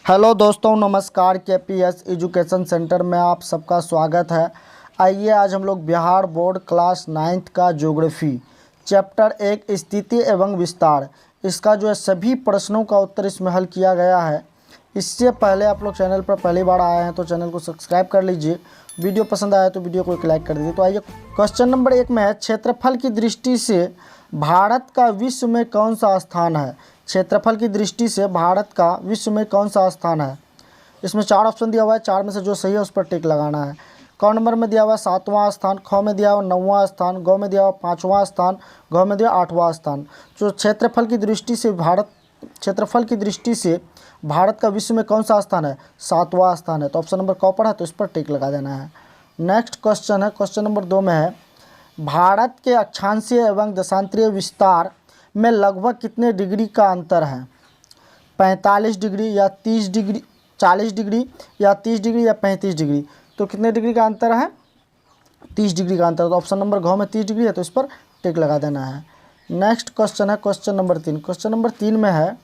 Hello दोस्तों, नमस्कार। KPS education centre में आप सबका स्वागत है। आइए आज हम लोग बिहार बोर्ड क्लास 9th का ज्योग्राफी चैप्टर 1 स्थिति एवं विस्तार, इसका जो है सभी प्रश्नों का उत्तर इसमें हल किया गया है। इससे पहले आप लोग चैनल पर पहली बार आए हैं तो चैनल को सब्सक्राइब कर लीजिए। वीडियो पसंद आया तो वीडियो को एक लाइक कर दीजिए। तो आइए क्वेश्चन नंबर 1 में है, क्षेत्रफल की दृष्टि से भारत का विश्व में कौन सा स्थान है। क्षेत्रफल की दृष्टि से भारत का विश्व में कौन सा स्थान है। इसमें 4 ऑप्शन दिया हुआ है, 4 में से जो सही है उस पर टिक लगाना है। क नंबर में दिया हुआ है 7वां स्थान, ख में दिया हुआ 9वां स्थान, ग में दिया हुआ 5वां स्थान, घ में दिया 8वां स्थान। जो क्षेत्रफल की दृष्टि से भारत का विश्व में कौन सा स्थान है, 7वां स्थान है। तो ऑप्शन नंबर क पर है तो इस पर टिक लगा देना है। नेक्स्ट क्वेश्चन है, क्वेश्चन नंबर 2 में है, भारत के अक्षांशीय एवं देशांतरीय विस्तार में लगभग कितने डिग्री का अंतर है। 45 डिग्री या 30 डिग्री, 40 डिग्री या 30 डिग्री या 35 डिग्री। तो कितने डिग्री का अंतर है, 30 डिग्री का अंतर। तो ऑप्शन नंबर घ में 30 डिग्री है तो इस पर टिक लगा देना है। नेक्स्ट क्वेश्चन है, क्वेश्चन नंबर 3। क्वेश्चन नंबर 3 में है,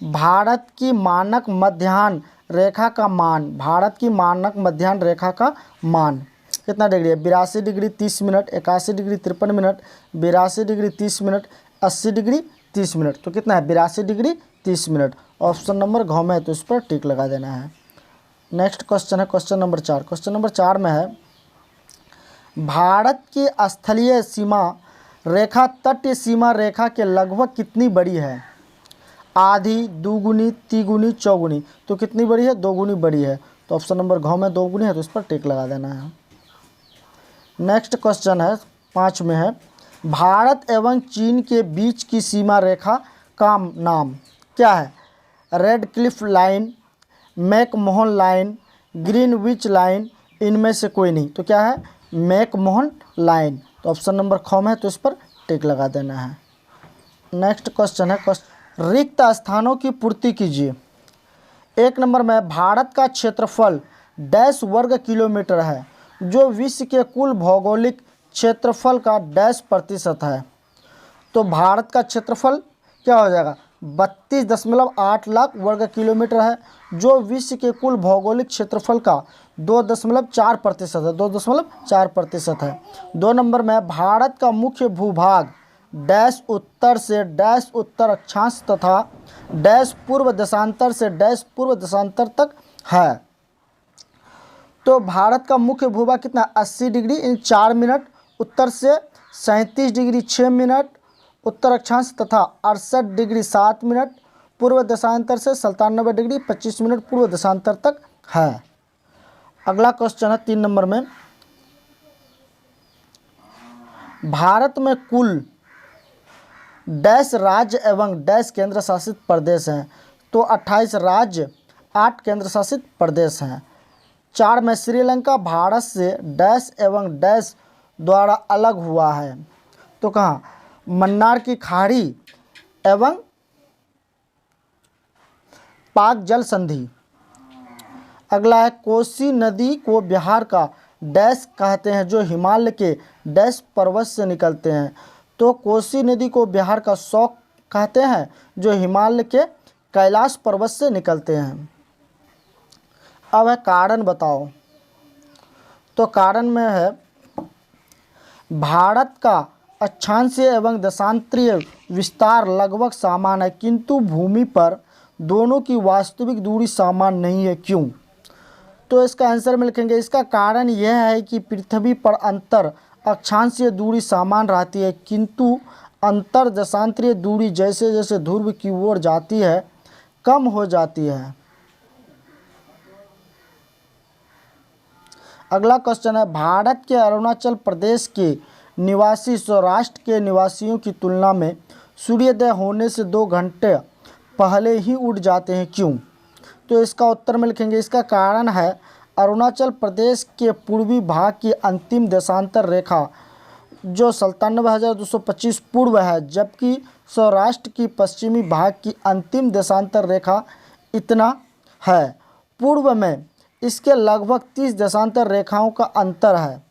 भारत की मानक मध्याह्न रेखा का मान, भारत की मानक मध्याह्न रेखा का मान कितना डिग्री है। 82 degree 30 minute, 81 degree 53 minute, 82 degree 30 minute, 80 degree 30 minute. तो कितना है, 82 डिग्री 30 मिनट। ऑप्शन नंबर घ में है तो इस पर टिक लगा देना है। नेक्स्ट क्वेश्चन है, क्वेश्चन नंबर 4। क्वेश्चन नंबर 4 में है, भारत की स्थलीय सीमा रेखा तटीय सीमा रेखा के लगभग कितनी बड़ी है। आधी, दुगुनी, तिगुनी, चौगुनी। तो कितनी बड़ी है, 2 गुनी बड़ी है। तो ऑप्शन नंबर घ में 2 गुनी है तो इस पर टिक लगा देना है। नेक्स्ट क्वेश्चन है, 5 में है, भारत एवं चीन के बीच की सीमा रेखा का नाम क्या है। Red Cliff line, McMahon line, Greenwich line, इनमें से कोई नहीं। तो क्या है, मैकमोहन लाइन। तो ऑप्शन नंबर ख में है तो इस पर टिक लगा देना है। नेक्स्ट क्वेश्चन है, रिक्त स्थानों की पूर्ति कीजिए। 1 नंबर में, भारत का क्षेत्रफल डैश वर्ग किलोमीटर है जो विश्व के कुल भौगोलिक क्षेत्रफल का डैश प्रतिशत है। तो भारत का क्षेत्रफल क्या हो जाएगा, 32.8 लाख वर्ग किलोमीटर है जो विश्व के कुल भौगोलिक क्षेत्रफल का 2.4% है, 2.4% है। 2 नंबर में, भारत का मुख्य भूभाग डैश उत्तर से डैश उत्तर अक्षांश तथा डैश पूर्व देशांतर से डैश पूर्व देशांतर तक है। तो भारत का मुख्य भूभाग कितना, 80 डिग्री इन 4 मिनट उत्तर से, 37 डिग्री 6 मिनट उत्तर अक्षांश तथा 68 डिग्री 7 मिनट पूर्व देशांतर से 97 डिग्री 25 मिनट पूर्व देशांतर तक है। अगला क्वेश्चन है 3 नंबर में, भारत में कुल डैश राज्य एवं डैश केंद्र शासित प्रदेश हैं। तो 28 राज्य 8 केंद्र शासित प्रदेश हैं। 4 में, श्रीलंका भारत से डैश एवं डैश द्वारा अलग हुआ है। तो कहाँ, मन्नार की खाड़ी एवं पाक जल संधि। अगला है, कोसी नदी को बिहार का डैश कहते हैं जो हिमालय के डैश पर्वत से निकलते हैं। तो कोसी नदी को बिहार का शौक कहते हैं जो हिमालय के कैलाश पर्वत से निकलते हैं। अब है कारण बताओ। तो कारण में है, भारत का अक्षांशीय एवं देशांतरीय विस्तार लगभग समान है किंतु भूमि पर दोनों की वास्तविक दूरी समान नहीं है, क्यों। तो इसका आंसर में लिखेंगे, इसका कारण यह है कि पृथ्वी पर अंतर अक्षांशीय दूरी समान रहती है किंतु अंतर देशांतरीय दूरी जैसे जैसे ध्रुव की ओर जाती है कम हो जाती है। अगला क्वेश्चन है, भारत के अरुणाचल प्रदेश के निवासी सौराष्ट्र के निवासियों की तुलना में सूर्योदय होने से 2 घंटे पहले ही उठ जाते हैं, क्यों। तो इसका उत्तर में लिखेंगे, इसका कारण है अरुणाचल प्रदेश के पूर्वी भाग की अंतिम देशांतर रेखा जो 97,225 पूर्व है, जबकि सौराष्ट्र की पश्चिमी भाग की अंतिम देशांतर रेखा इतना है। पूर्व में इसके लगभग 30 देशांतर रेखाओं का अंतर है।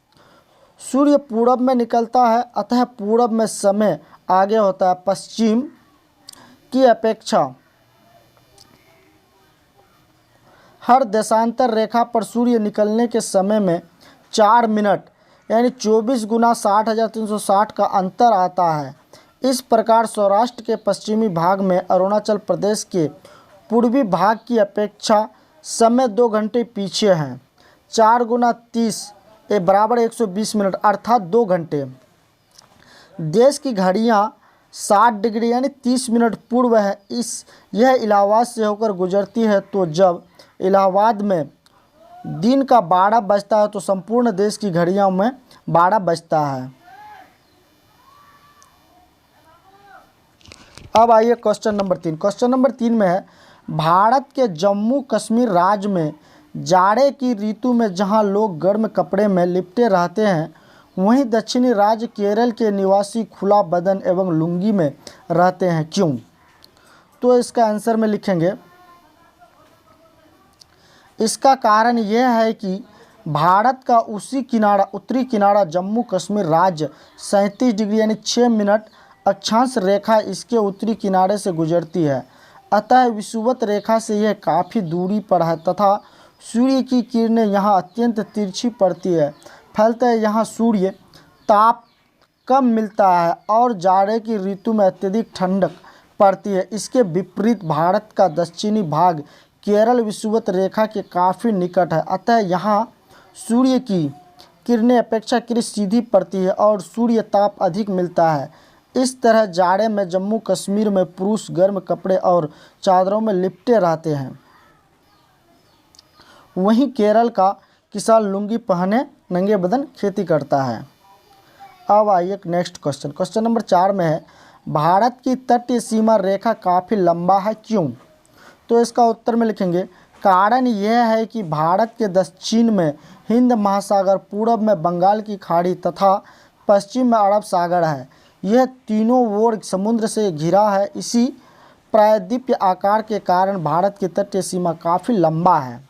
सूर्य पूरब में निकलता है अतः पूरब में समय आगे होता है पश्चिम की अपेक्षा। हर देशांतर रेखा पर सूर्य निकलने के समय में 4 मिनट यानी 24 गुना 60,360 का अंतर आता है। इस प्रकार सौराष्ट्र के पश्चिमी भाग में अरुणाचल प्रदेश के पूर्वी भाग की अपेक्षा समय 2 घंटे पीछे हैं। 4 गुना 30 बराबर 120 मिनट अर्थात 2 घंटे। देश की घड़ियाँ 60 डिग्री यानी 30 मिनट पूर्व है। यह इलाहाबाद से होकर गुजरती है, तो जब इलाहाबाद में दिन का 12 बजता है तो संपूर्ण देश की घड़ियों में 12 बजता है। अब आइए क्वेश्चन नंबर 3। क्वेश्चन नंबर 3 में है, भारत के जम्मू कश्मीर राज्य में जाड़े की ऋतु में जहां लोग गर्म कपड़े में लिपटे रहते हैं, वहीं दक्षिणी राज्य केरल के निवासी खुला बदन एवं लुंगी में रहते हैं, क्यों? तो इसका आंसर में लिखेंगे, इसका कारण यह है कि भारत का उत्तरी किनारा जम्मू कश्मीर राज्य 37 डिग्री यानी 6 मिनट अक्षांश रेखा इसके उत्तरी किनारे से गुजरती है। अतः विषुवत रेखा से यह काफ़ी दूरी पर है तथा सूर्य की किरणें यहाँ अत्यंत तिरछी पड़ती है। फलतः यहाँ सूर्य ताप कम मिलता है और जाड़े की ऋतु में अत्यधिक ठंडक पड़ती है। इसके विपरीत भारत का दक्षिणी भाग केरल विषुवत रेखा के काफ़ी निकट है। अतः यहाँ सूर्य की किरणें अपेक्षाकृत सीधी पड़ती है और सूर्य ताप अधिक मिलता है। इस तरह जाड़े में जम्मू कश्मीर में पुरुष गर्म कपड़े और चादरों में लिपटे रहते हैं, वहीं केरल का किसान लुंगी पहने नंगे बदन खेती करता है। अब आइए नेक्स्ट क्वेश्चन। क्वेश्चन नंबर 4 में है, भारत की तटीय सीमा रेखा काफ़ी लंबा है, क्यों? तो इसका उत्तर में लिखेंगे, कारण यह है कि भारत के दक्षिण में हिंद महासागर, पूरब में बंगाल की खाड़ी तथा पश्चिम में अरब सागर है। यह तीनों ओर समुद्र से घिरा है। इसी प्रायद्वीपीय आकार के कारण भारत की तटीय सीमा काफ़ी लंबा है।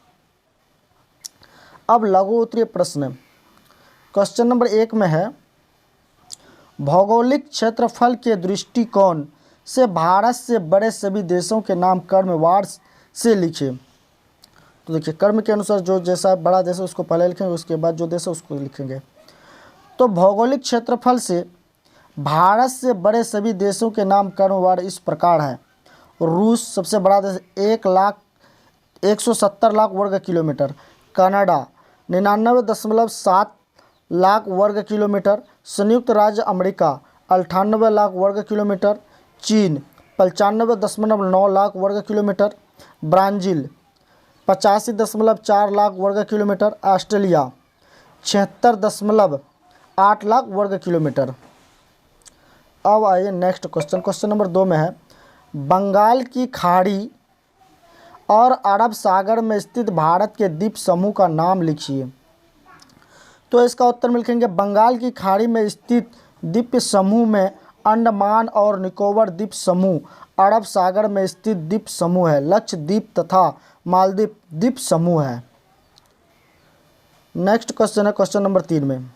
अब लघु उत्तरीय प्रश्न। क्वेश्चन नंबर 1 में है, भौगोलिक क्षेत्रफल के दृष्टिकोण से भारत से बड़े सभी देशों के नाम क्रमवार से लिखे। तो देखिए, क्रम के अनुसार जो जैसा बड़ा देश है उसको पहले लिखेंगे, उसके बाद जो देश है उसको लिखेंगे। तो भौगोलिक क्षेत्रफल से भारत से बड़े सभी देशों के नाम क्रमवार इस प्रकार है। रूस सबसे बड़ा देश 1,70 लाख वर्ग किलोमीटर, कनाडा 99.7 लाख वर्ग किलोमीटर, संयुक्त राज्य अमेरिका 98 लाख वर्ग किलोमीटर, चीन 95.9 लाख वर्ग किलोमीटर, ब्राज़ील 85.4 लाख वर्ग किलोमीटर, ऑस्ट्रेलिया 76.8 लाख वर्ग किलोमीटर। अब आइए नेक्स्ट क्वेश्चन। क्वेश्चन नंबर 2 में है, बंगाल की खाड़ी और अरब सागर में स्थित भारत के द्वीप समूह का नाम लिखिए। तो इसका उत्तर में लिखेंगे, बंगाल की खाड़ी में स्थित द्वीप समूह में अंडमान और निकोबार द्वीप समूह, अरब सागर में स्थित द्वीप समूह है, लक्षद्वीप तथा मालदीव द्वीप समूह है। नेक्स्ट क्वेश्चन है क्वेश्चन नंबर 3 में,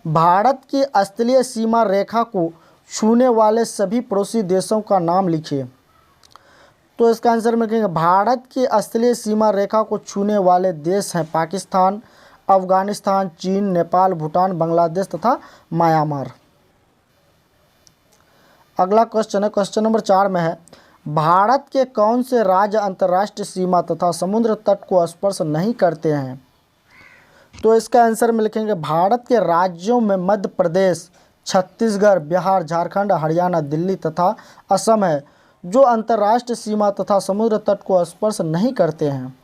भारत की स्थलीय सीमा रेखा को छूने वाले सभी पड़ोसी देशों का नाम लिखिए। तो इसका आंसर में लिखेंगे, भारत की स्थलीय सीमा रेखा को छूने वाले देश हैं पाकिस्तान, अफगानिस्तान, चीन, नेपाल, भूटान, बांग्लादेश तथा म्यांमार। अगला क्वेश्चन है क्वेश्चन नंबर 4 में है, भारत के कौन से राज्य अंतर्राष्ट्रीय सीमा तथा समुद्र तट को स्पर्श नहीं करते हैं? तो इसका आंसर में लिखेंगे, भारत के राज्यों में मध्य प्रदेश, छत्तीसगढ़, बिहार, झारखंड, हरियाणा, दिल्ली तथा असम है, जो अंतर्राष्ट्रीय सीमा तथा समुद्र तट को स्पर्श नहीं करते हैं।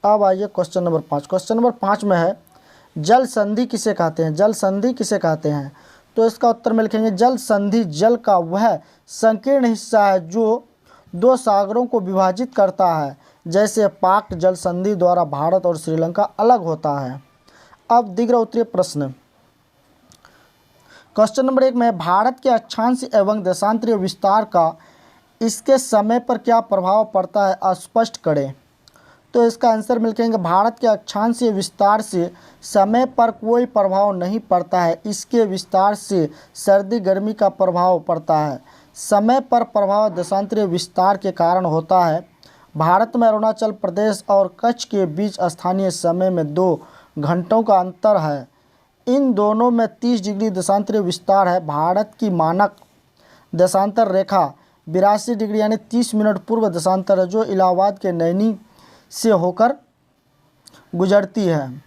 अब आइए क्वेश्चन नंबर 5। क्वेश्चन नंबर 5 में है, जल संधि किसे कहते हैं? जल संधि किसे कहते हैं? तो इसका उत्तर में लिखेंगे, जल संधि जल का वह संकीर्ण हिस्सा है जो 2 सागरों को विभाजित करता है। जैसे पाक जल संधि द्वारा भारत और श्रीलंका अलग होता है। अब दीर्घ उत्तरीय प्रश्न। क्वेश्चन नंबर 1 में, भारत के अक्षांश एवं देशांतरीय विस्तार का इसके समय पर क्या प्रभाव पड़ता है, स्पष्ट करें। तो इसका आंसर में लिखेंगे, भारत के अक्षांशीय विस्तार से समय पर कोई प्रभाव नहीं पड़ता है। इसके विस्तार से सर्दी गर्मी का प्रभाव पड़ता है। समय पर प्रभाव देशांतरीय विस्तार के कारण होता है। भारत में अरुणाचल प्रदेश और कच्छ के बीच स्थानीय समय में 2 घंटों का अंतर है। इन दोनों में 30 डिग्री देशांतरीय विस्तार है। भारत की मानक देशांतर रेखा 82 डिग्री यानी 30 मिनट पूर्व देशांतर है, जो इलाहाबाद के नैनी से होकर गुजरती है।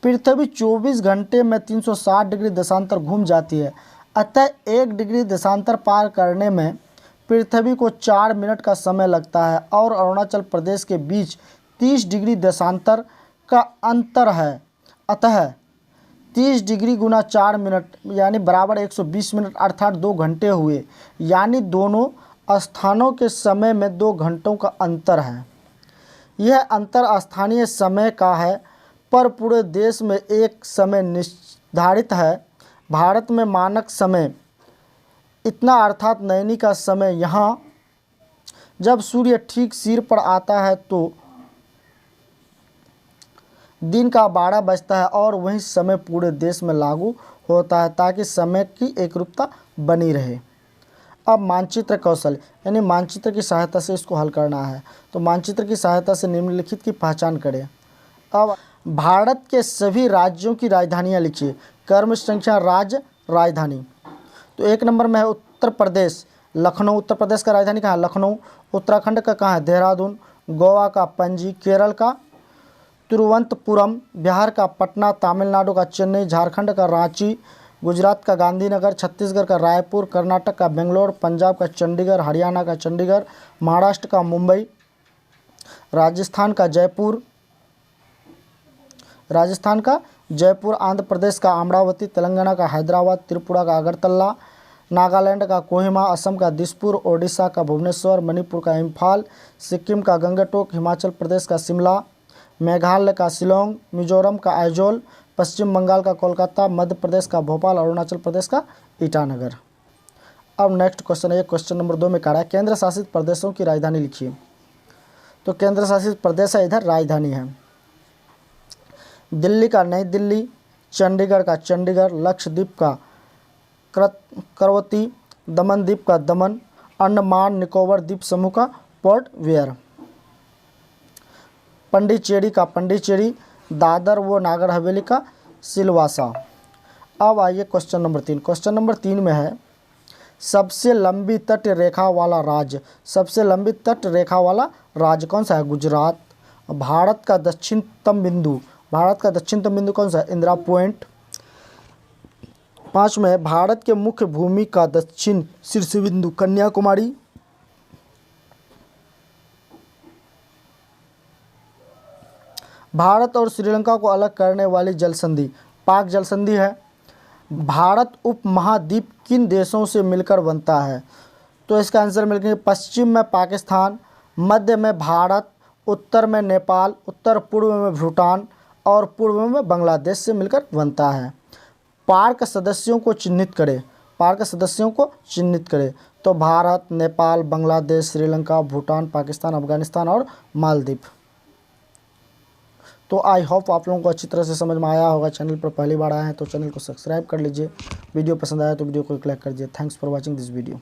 पृथ्वी 24 घंटे में 360 डिग्री देशांतर घूम जाती है, अतः 1 डिग्री देशांतर पार करने में पृथ्वी को 4 मिनट का समय लगता है और अरुणाचल प्रदेश के बीच 30 डिग्री देशांतर का अंतर है। अतः 30 डिग्री गुना 4 मिनट यानी बराबर 120 मिनट अर्थात 2 घंटे हुए, यानी दोनों स्थानों के समय में 2 घंटों का अंतर है। यह अंतर स्थानीय समय का है, पर पूरे देश में एक समय निर्धारित है। भारत में मानक समय इतना अर्थात नैनी का समय यहाँ जब सूर्य ठीक सिर पर आता है तो दिन का 12 बजता है और वही समय पूरे देश में लागू होता है ताकि समय की एकरूपता बनी रहे। अब मानचित्र कौशल यानी मानचित्र की सहायता से इसको हल करना है। तो मानचित्र की सहायता से निम्नलिखित की पहचान करें। अब भारत के सभी राज्यों की राजधानियाँ लिखिए। क्रम संख्या राज्य राजधानी। तो 1 नंबर में है उत्तर प्रदेश, लखनऊ। उत्तर प्रदेश का राजधानी कहाँ है? लखनऊ। उत्तराखंड का कहाँ है? देहरादून। गोवा का पणजी। केरल का तिरुवनंतपुरम। बिहार का पटना। तमिलनाडु का चेन्नई। झारखंड का रांची। गुजरात का गांधीनगर। छत्तीसगढ़ का रायपुर। कर्नाटक का बेंगलोर। पंजाब का चंडीगढ़। हरियाणा का चंडीगढ़। महाराष्ट्र का मुंबई। राजस्थान का जयपुर। आंध्र प्रदेश का अमरावती। तेलंगाना का हैदराबाद। त्रिपुरा का अगरतला। नागालैंड का कोहिमा। असम का दिसपुर। ओडिशा का भुवनेश्वर। मणिपुर का इम्फाल। सिक्किम का गंगटोक। हिमाचल प्रदेश का शिमला। मेघालय का शिलोंग। मिजोरम का आइजोल। पश्चिम बंगाल का कोलकाता। मध्य प्रदेश का भोपाल। अरुणाचल प्रदेश का ईटानगर। अब नेक्स्ट क्वेश्चन है, क्वेश्चन नंबर 2 में कह रहा है केंद्र शासित प्रदेशों की राजधानी लिखिए। तो केंद्र शासित प्रदेश है, इधर राजधानी है। दिल्ली का नई दिल्ली। चंडीगढ़ का चंडीगढ़। लक्षद्वीप का करवती। दमन द्वीप का दमन। अंडमान निकोबार द्वीप समूह का पोर्ट वेयर। पंडिचेरी का पंडिचेरी। दादर व नागर हवेली का सिलवासा। अब आइए क्वेश्चन नंबर 3। क्वेश्चन नंबर 3 में है सबसे लंबी तट रेखा वाला राज्य। सबसे लंबी तट रेखा वाला राज्य कौन सा है? गुजरात। भारत का दक्षिणतम बिंदु कौन सा है? इंदिरा पॉइंट। 5 में भारत के मुख्य भूमि का दक्षिण शीर्ष बिंदु कन्याकुमारी। भारत और श्रीलंका को अलग करने वाली जल संधि पाक जल संधि है। भारत उपमहाद्वीप किन देशों से मिलकर बनता है? तो इसका आंसर मिलेगा पश्चिम में पाकिस्तान, मध्य में भारत, उत्तर में नेपाल, उत्तर पूर्व में भूटान और पूर्व में बांग्लादेश से मिलकर बनता है। पार्क सदस्यों को चिन्हित करें। तो भारत, नेपाल, बांग्लादेश, श्रीलंका, भूटान, पाकिस्तान, अफगानिस्तान और मालदीव। तो आई होप आप लोगों को अच्छी तरह से समझ में आया होगा। चैनल पर पहली बार आए हैं तो चैनल को सब्सक्राइब कर लीजिए। वीडियो पसंद आया तो वीडियो को एक लाइक कर दीजिए। Thanks for watching this video.